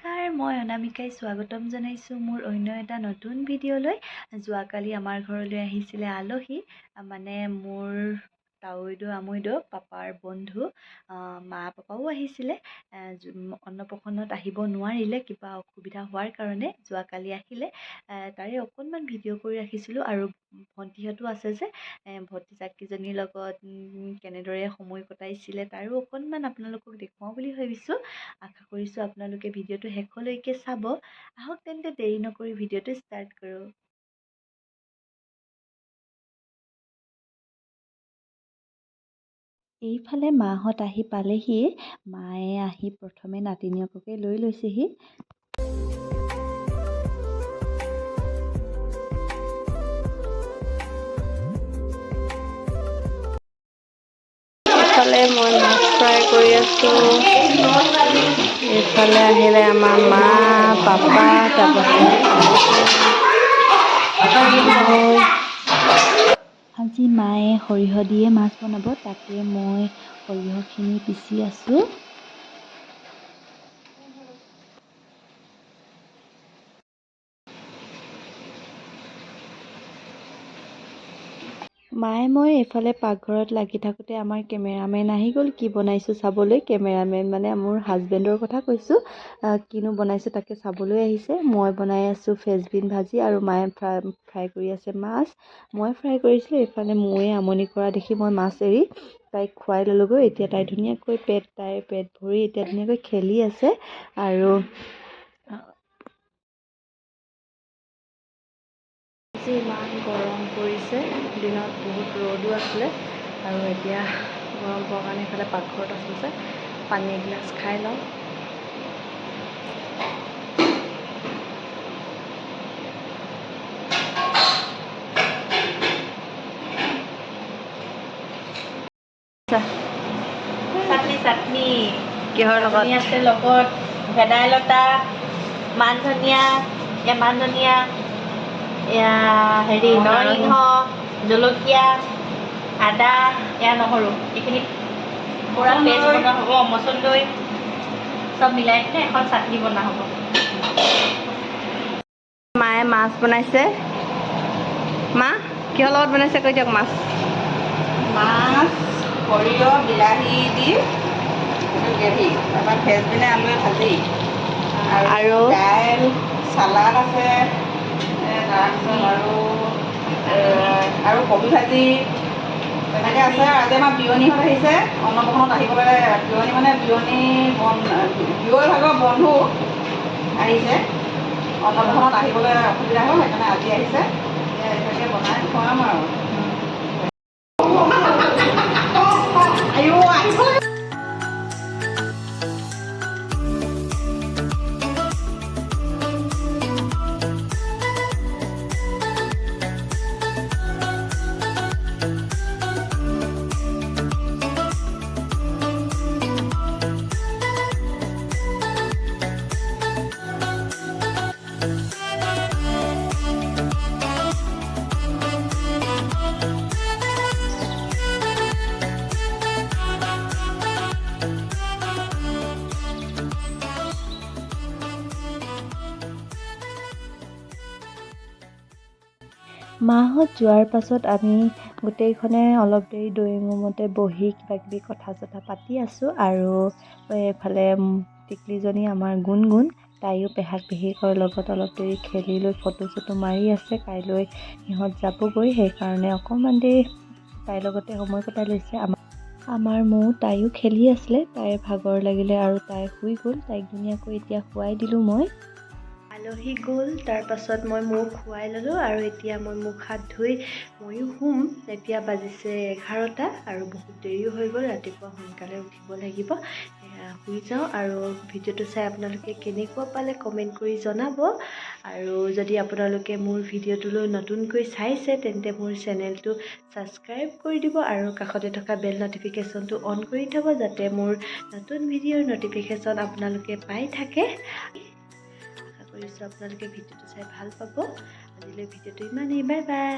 নমস্কাৰ, মই অনামিকাই স্বাগতম জনাইছোঁ মোৰ অন্য এটা নতুন ভিডিঅ'লৈ। যোৱাকালি আমাৰ ঘৰলৈ আহিছিলে আলহী, মানে মোৰ তাৱৈদৌ আমৈদৌ পাপাৰ বন্ধু, মা পাপাও আহিছিলে। অন্নপ্ৰসন্নত আহিব নোৱাৰিলে, কিবা অসুবিধা হোৱাৰ কাৰণে যোৱাকালি আহিলে। তাৰে অকণমান ভিডিঅ' কৰি ৰাখিছিলোঁ আৰু ভণ্টিহঁতো আছে যে, ভতিজাকেইজনীৰ লগত কেনেদৰে সময় কটাইছিলে তাৰো অকণমান আপোনালোকক দেখুৱাওঁ বুলি ভাবিছোঁ। আশা কৰিছোঁ আপোনালোকে ভিডিঅ'টো শেষলৈকে চাব। আহক তেন্তে দেৰি নকৰি ভিডিঅ'টো ষ্টাৰ্ট কৰোঁ। এইফালে মাহঁত আহি পালেহি। মায়ে আহি প্ৰথমে নাতিনীয়েককে লৈ লৈছেহি। এইফালে মই মাছ ফ্ৰাই কৰি আছোঁ। এইফালে আহিলে আমাৰ মা পাপা, আজি মায়ে সৰিয়হ দিয়ে মাছ বনাব, তাকে মই সৰিয়হখিনি পিচি আছোঁ। মায়ে মই এইফালে পাকঘৰত লাগি থাকোঁতে আমাৰ কেমেৰামেন আহি গ'ল কি বনাইছোঁ চাবলৈ। কেমেৰামেন মানে মোৰ হাজবেণ্ডৰ কথা কৈছোঁ। কিনো বনাইছোঁ তাকে চাবলৈ আহিছে। মই বনাই আছোঁ ফ্ৰেঞ্চবিন ভাজি আৰু মায়ে ফ্ৰাই কৰি আছে মাছ। মই ফ্ৰাই কৰিছিলোঁ। এইফালে ময়ে আমনি কৰা দেখি মই মাছ এৰি তাইক খুৱাই ল'লোগৈ। এতিয়া তাই ধুনীয়াকৈ তাইৰ পেট ভৰি এতিয়া ধুনীয়াকৈ খেলি আছে। আৰু ইমান গৰম পৰিছে, দিনত বহুত ৰ'দো আছিলে আৰু এতিয়া গৰম পোৱাৰ কাৰণে এইফালে পাকঘৰত আছোঁ যে পানী এগিলাচ খাই লওঁ। চাটনি কিহৰ লগত আছে? লগত ভেদাইলতা, মান ধনিয়া, এয়া হেৰি নৰসিংহ, জলকীয়া, আদা, এয়া নহৰু, এইখিনি পূৰা পেষ্ট বনোৱা হ'ব। মচন্দৈ চব মিলাই কিনে এখন চাটনি বনোৱা হ'ব। মায়ে মাছ বনাইছে। মা কিহৰ লগত বনাইছে কৈ দিয়ক? মাছ সৰিয়হ বিলাহী দি গ্ৰেভি, তাৰপৰা ফ্ৰেঞ্চবিনে আলুৱে ভাজি আৰু দাইল, চালাড আছে, তাৰপিছত আৰু কবি ভাজি তেনেকৈ আছে। আজি আমাৰ বিয়নীহঁত আহিছে অন্নপ্ৰসন্নত আহিবলৈ। বিয়নী মানে বিয়ৈ ভাগৰ বন্ধু আহিছে অন্নপ্ৰসন্নত আহিবলৈ অসুবিধা হ'ল, সেইকাৰণে আজি আহিছে। এইভাগে বনাই খুৱাম আৰু। মাহঁত যোৱাৰ পাছত আমি গোটেইখনে অলপ দেৰি ড্ৰয়িং ৰুমতে বহি কিবাকিবি কথা চথা পাতি আছোঁ। আৰু এইফালে টিকলিজনী আমাৰ গুণগুণ, তাইও পেহাক পেহীকৰ লগত অলপ দেৰি খেলি লৈ ফটো চটো মাৰি আছে। কাইলৈ সিহঁত যাবগৈ, সেইকাৰণে অকণমান দেৰি তাইৰ লগতে সময় কটাই লৈছে। আমাৰ মৌ তাইও খেলি আছিলে, তাইৰ ভাগৰ লাগিলে আৰু তাই শুই গ'ল। তাইক ধুনীয়াকৈ এতিয়া শুৱাই দিলোঁ মই। আলহী গ'ল, তাৰপাছত মই মোক খুৱাই ল'লোঁ আৰু এতিয়া মই মুখ হাত ধুই ময়ো শুম। এতিয়া বাজিছে 11টা আৰু বহুত দেৰিও হৈ গ'ল। ৰাতিপুৱা সোনকালে উঠিব লাগিব। শুই যাওঁ আৰু ভিডিঅ'টো চাই আপোনালোকে কেনেকুৱা পালে কমেণ্ট কৰি জনাব। আৰু যদি আপোনালোকে মোৰ ভিডিঅ'টোলৈ নতুনকৈ চাইছে তেন্তে মোৰ চেনেলটো ছাবস্ক্ৰাইব কৰি দিব আৰু কাষতে থকা বেল নটিফিকেশ্যনটো অন কৰি থ'ব, যাতে মোৰ নতুন ভিডিঅ'ৰ নটিফিকেশ্যন আপোনালোকে পাই থাকে। আশা কৰিছোঁ আপোনালোকে ভিডিঅ'টো চাই ভাল পাব। আজিলৈ ভিডিঅ'টো ইমানেই। Bye bye.